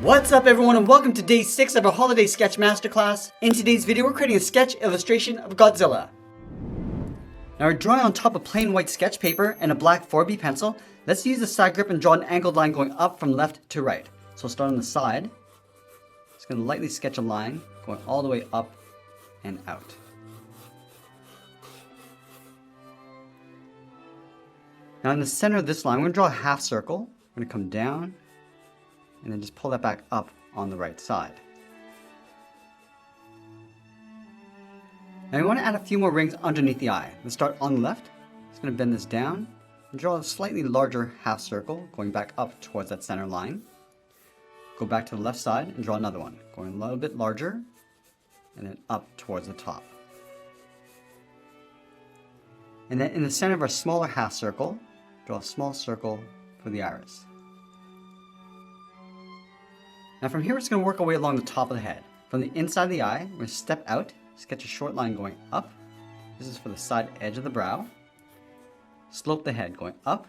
What's up everyone and welcome to day 6 of our holiday sketch masterclass. In today's video we're creating a sketch illustration of Godzilla. Now we're drawing on top of plain white sketch paper and a black 4B pencil. Let's use the side grip and draw an angled line going up from left to right. So we'll start on the side. Just going to lightly sketch a line going all the way up and out. Now in the center of this line we're going to draw a half circle. We're going to come down and then just pull that back up on the right side. Now we want to add a few more rings underneath the eye. Let's start on the left. Just going to bend this down and draw a slightly larger half circle going back up towards that center line. Go back to the left side and draw another one, going a little bit larger and then up towards the top. And then in the center of our smaller half circle, draw a small circle for the iris. Now from here, we're just going to work our way along the top of the head. From the inside of the eye, we're going to step out, sketch a short line going up. This is for the side edge of the brow. Slope the head going up.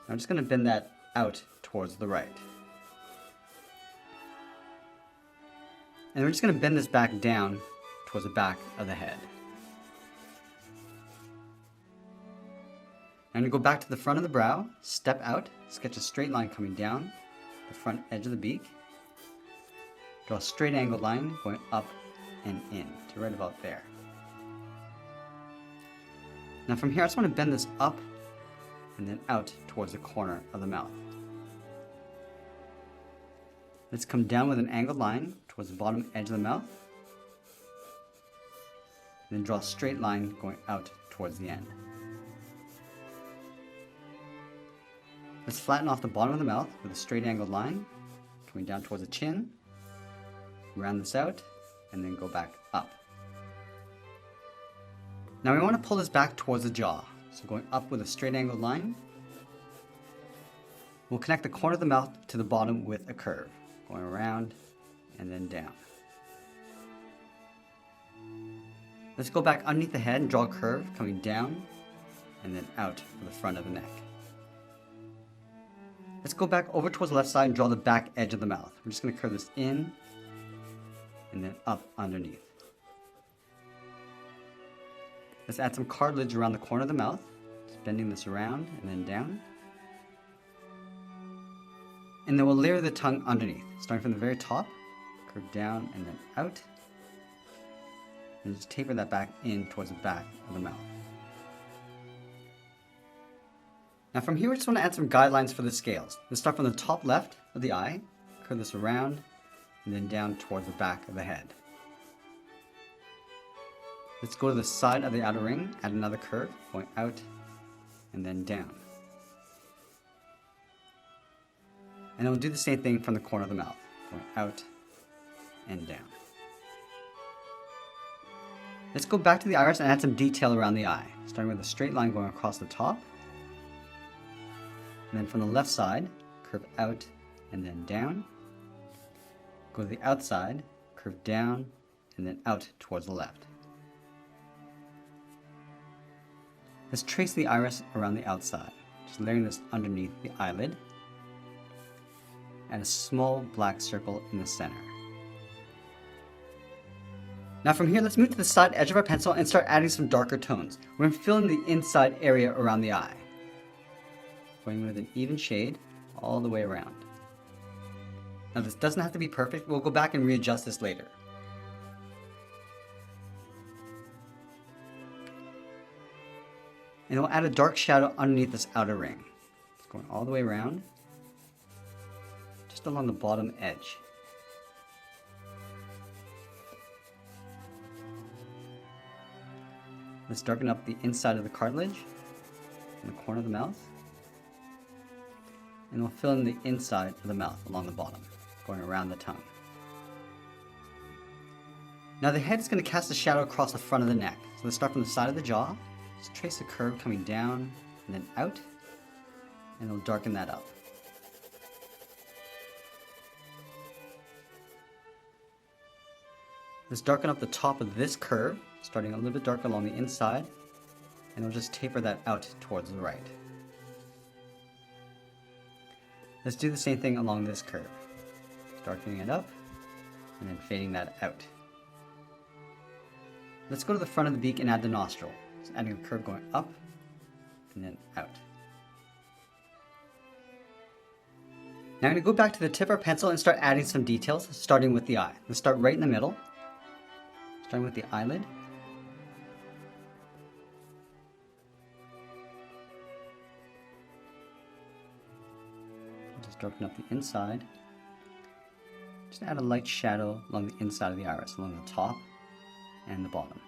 I'm just going to bend that out towards the right. And we're just going to bend this back down towards the back of the head. I'm going to go back to the front of the brow, step out, sketch a straight line coming down the front edge of the beak. Draw a straight angled line going up and in to right about there. Now from here I just want to bend this up and then out towards the corner of the mouth. Let's come down with an angled line towards the bottom edge of the mouth. And then draw a straight line going out towards the end. Let's flatten off the bottom of the mouth with a straight angled line, coming down towards the chin, round this out, and then go back up. Now we want to pull this back towards the jaw, so going up with a straight angled line. We'll connect the corner of the mouth to the bottom with a curve, going around and then down. Let's go back underneath the head and draw a curve coming down and then out for the front of the neck. Let's go back over towards the left side and draw the back edge of the mouth. We're just going to curve this in and then up underneath. Let's add some cartilage around the corner of the mouth, just bending this around and then down. And then we'll layer the tongue underneath, starting from the very top, curve down and then out, and just taper that back in towards the back of the mouth. Now from here we just want to add some guidelines for the scales. Let's start from the top left of the eye, curve this around, and then down towards the back of the head. Let's go to the side of the outer ring, add another curve, going out and then down. And then we'll do the same thing from the corner of the mouth, going out and down. Let's go back to the iris and add some detail around the eye, starting with a straight line going across the top. And then from the left side, curve out and then down. Go to the outside, curve down and then out towards the left. Let's trace the iris around the outside, just layering this underneath the eyelid. And a small black circle in the center. Now from here, let's move to the side edge of our pencil and start adding some darker tones. We're going to fill in the inside area around the eye, going with an even shade all the way around. Now this doesn't have to be perfect, we'll go back and readjust this later. And we'll add a dark shadow underneath this outer ring. It's going all the way around, just along the bottom edge. Let's darken up the inside of the cartilage in the corner of the mouth. And we'll fill in the inside of the mouth along the bottom, going around the tongue. Now the head is going to cast a shadow across the front of the neck. So let's start from the side of the jaw, just trace a curve coming down and then out, and we'll darken that up. Let's darken up the top of this curve, starting a little bit darker along the inside, and we'll just taper that out towards the right. Let's do the same thing along this curve. darkening it up, and then fading that out. Let's go to the front of the beak and add the nostril. So adding a curve going up, and then out. Now I'm going to go back to the tip of our pencil and start adding some details, starting with the eye. Let's start right in the middle, starting with the eyelid. Just darken up the inside. Just add a light shadow along the inside of the iris, along the top and the bottom.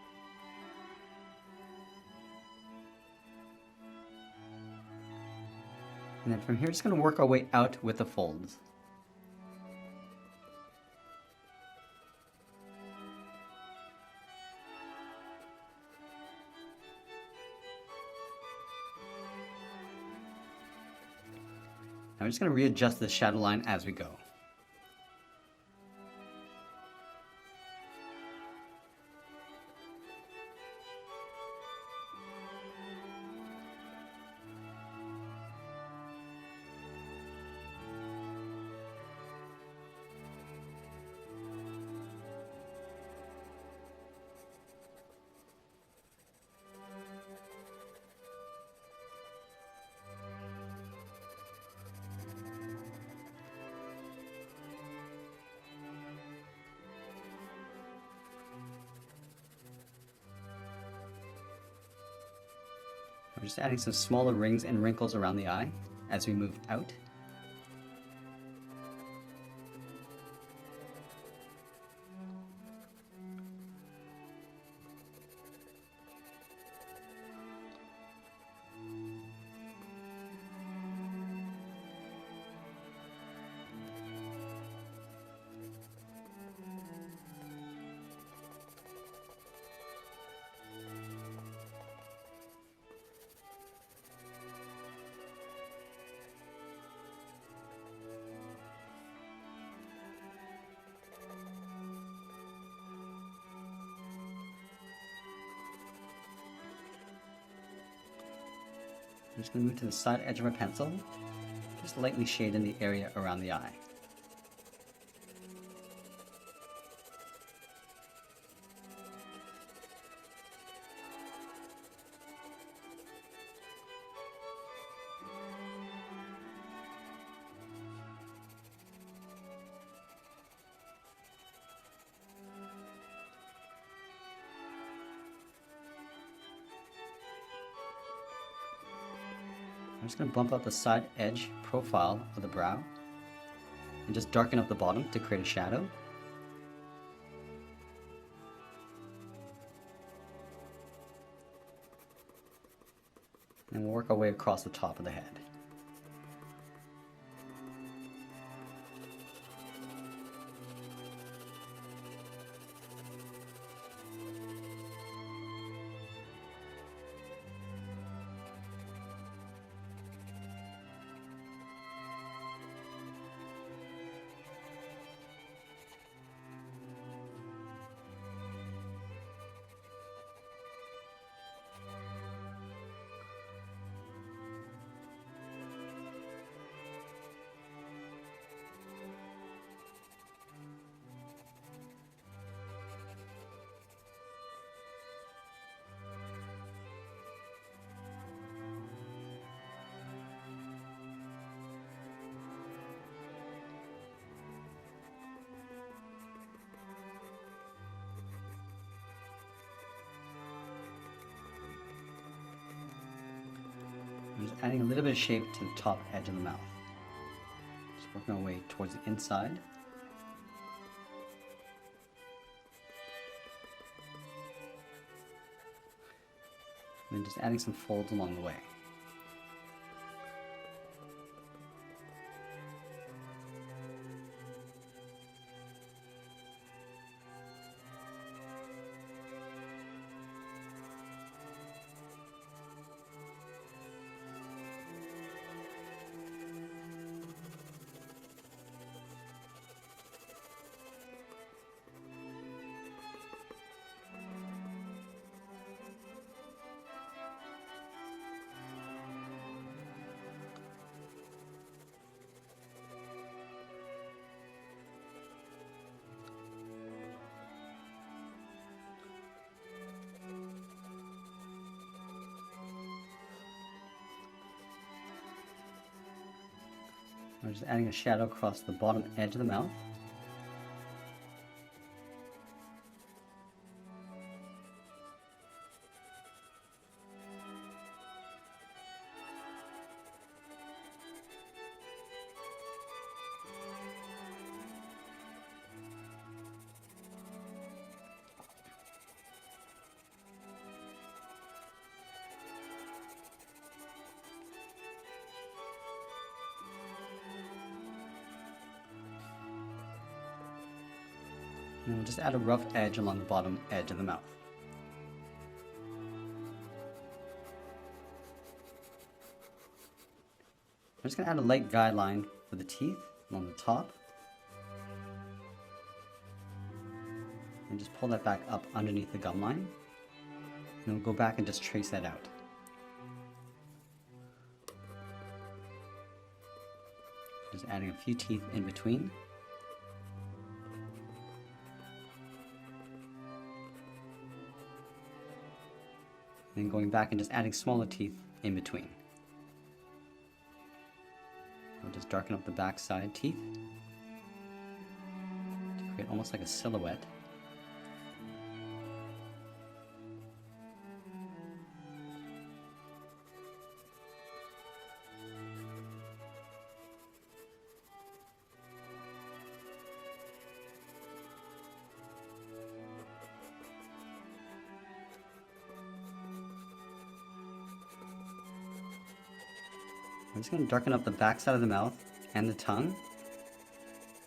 And then from here, just going to work our way out with the folds. Now I'm just going to readjust the shadow line as we go. We're just adding some smaller rings and wrinkles around the eye as we move out. I'm just going to move to the side edge of our pencil, just lightly shade in the area around the eye. I'm just going to bump up the side edge profile of the brow and just darken up the bottom to create a shadow. And we'll work our way across the top of the head. I'm just adding a little bit of shape to the top edge of the mouth. Just working our way towards the inside. And then just adding some folds along the way. I'm just adding a shadow across the bottom edge of the mouth. And we'll just add a rough edge along the bottom edge of the mouth. I'm just going to add a light guideline for the teeth along the top. And just pull that back up underneath the gum line. And we'll go back and just trace that out. Just adding a few teeth in between. Then going back and just adding smaller teeth in between. We'll just darken up the back side teeth to create almost like a silhouette. I'm just going to darken up the back side of the mouth and the tongue,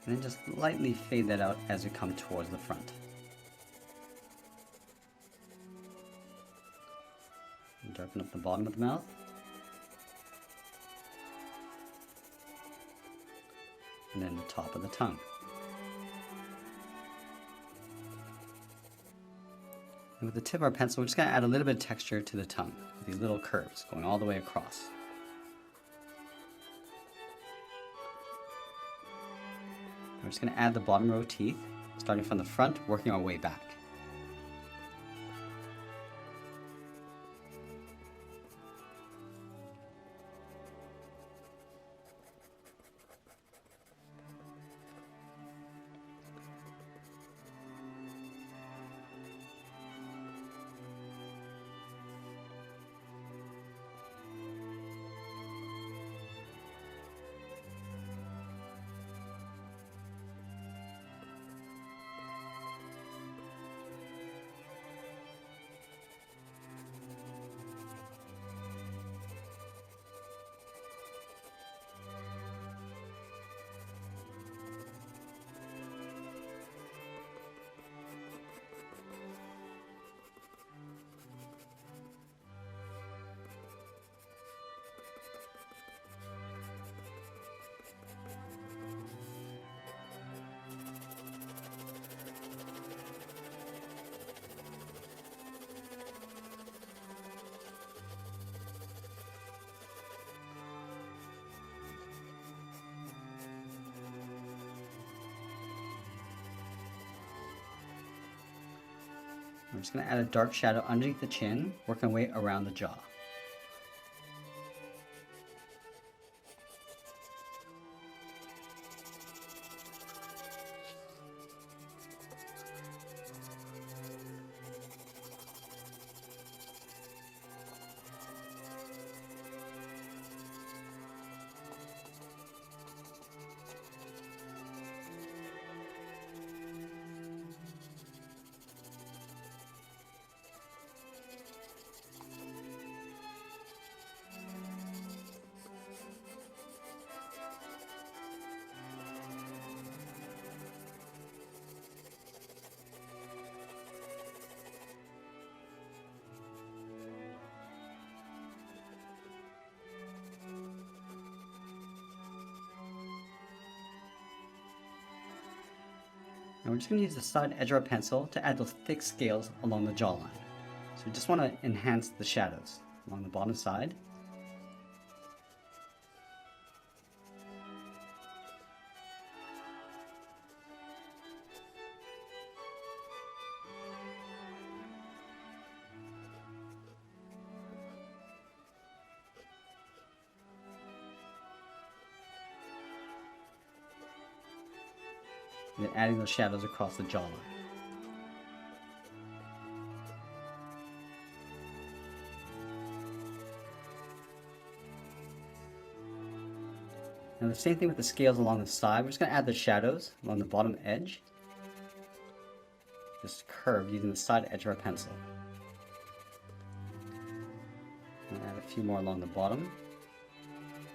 and then just lightly fade that out as we come towards the front. And darken up the bottom of the mouth. And then the top of the tongue. And with the tip of our pencil, we're just going to add a little bit of texture to the tongue with these little curves going all the way across. We're just going to add the bottom row of teeth, starting from the front, working our way back. I'm just going to add a dark shadow underneath the chin, working our way around the jaw. And we're just going to use the side edge of our pencil to add those thick scales along the jawline. So we just want to enhance the shadows along the bottom side. and then adding those shadows across the jawline. Now the same thing with the scales along the side. We're just going to add the shadows along the bottom edge. Just curve using the side edge of our pencil. And add a few more along the bottom.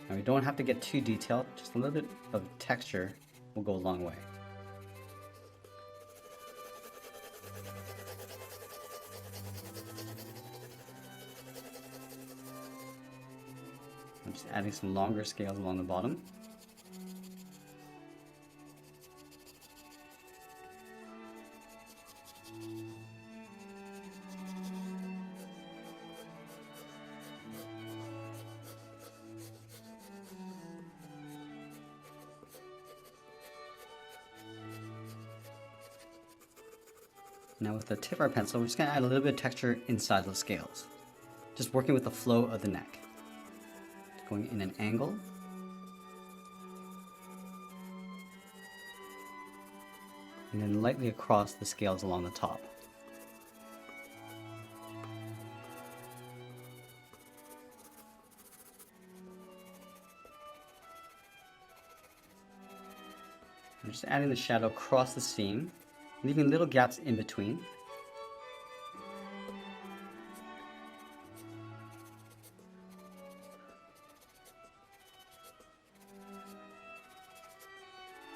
Now we don't have to get too detailed, just a little bit of texture will go a long way. I'm just adding some longer scales along the bottom. Now with the tip of our pencil, we're just going to add a little bit of texture inside those scales. Just working with the flow of the neck. Going in an angle. And then lightly across the scales along the top. I'm just adding the shadow across the seam, leaving little gaps in between.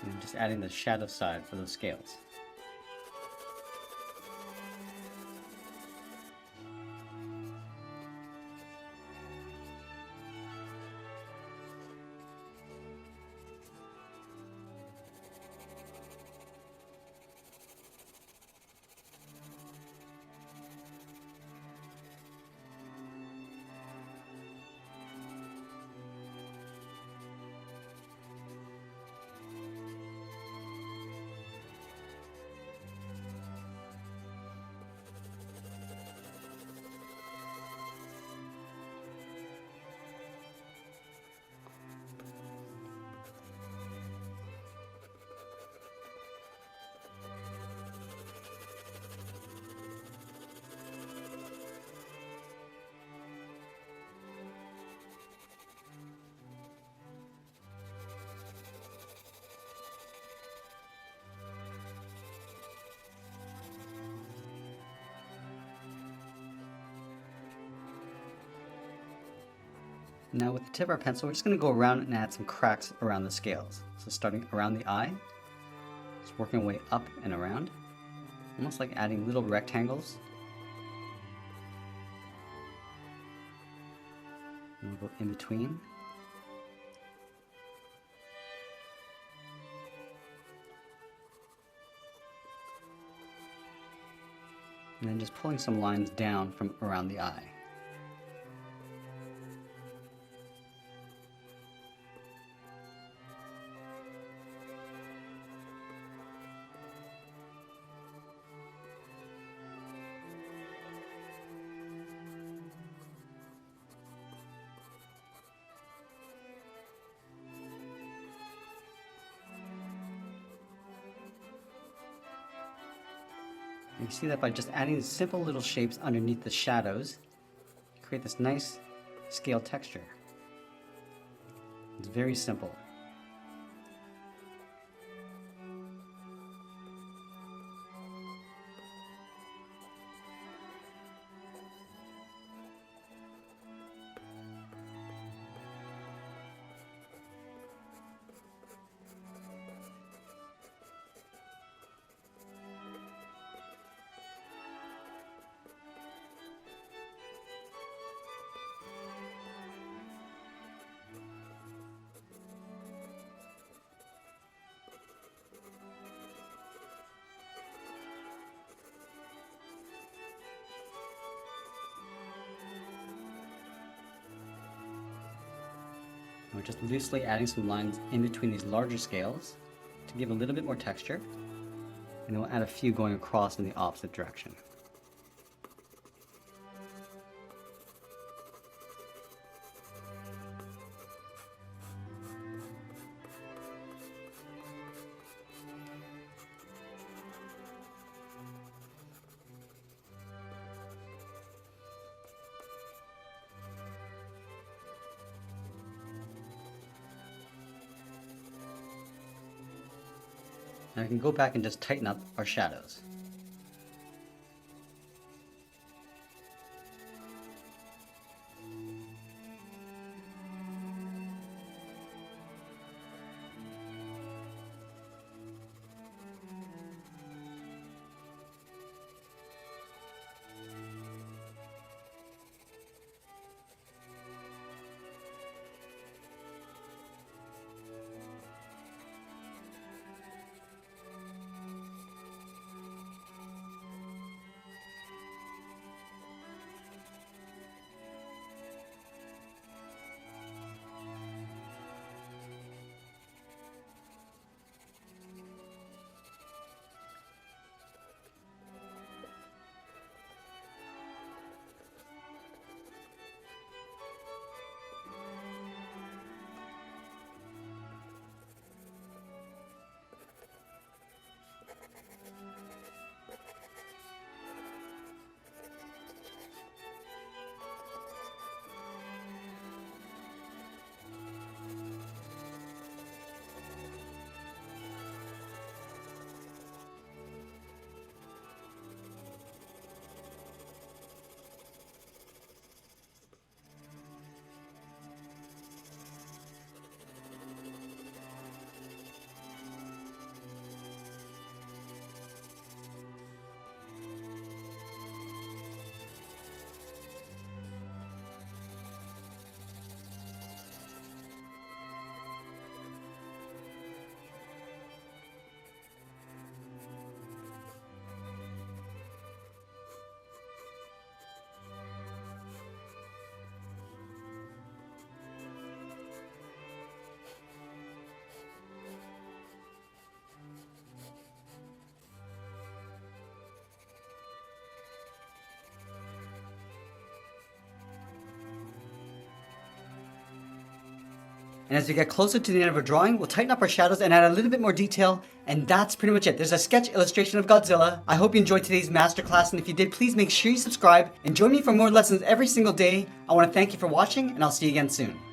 And I'm just adding the shadow side for those scales. Now with the tip of our pencil, we're just going to go around and add some cracks around the scales. So starting around the eye, just working our way up and around, almost like adding little rectangles. And we'll go in between. And then just pulling some lines down from around the eye. You see that by just adding simple little shapes underneath the shadows, you create this nice scale texture. It's very simple. We're just loosely adding some lines in between these larger scales to give a little bit more texture, and then we'll add a few going across in the opposite direction. Now we can go back and just tighten up our shadows. And as we get closer to the end of our drawing, we'll tighten up our shadows and add a little bit more detail. And that's pretty much it. There's a sketch illustration of Godzilla. I hope you enjoyed today's masterclass. And if you did, please make sure you subscribe and join me for more lessons every single day. I want to thank you for watching, and I'll see you again soon.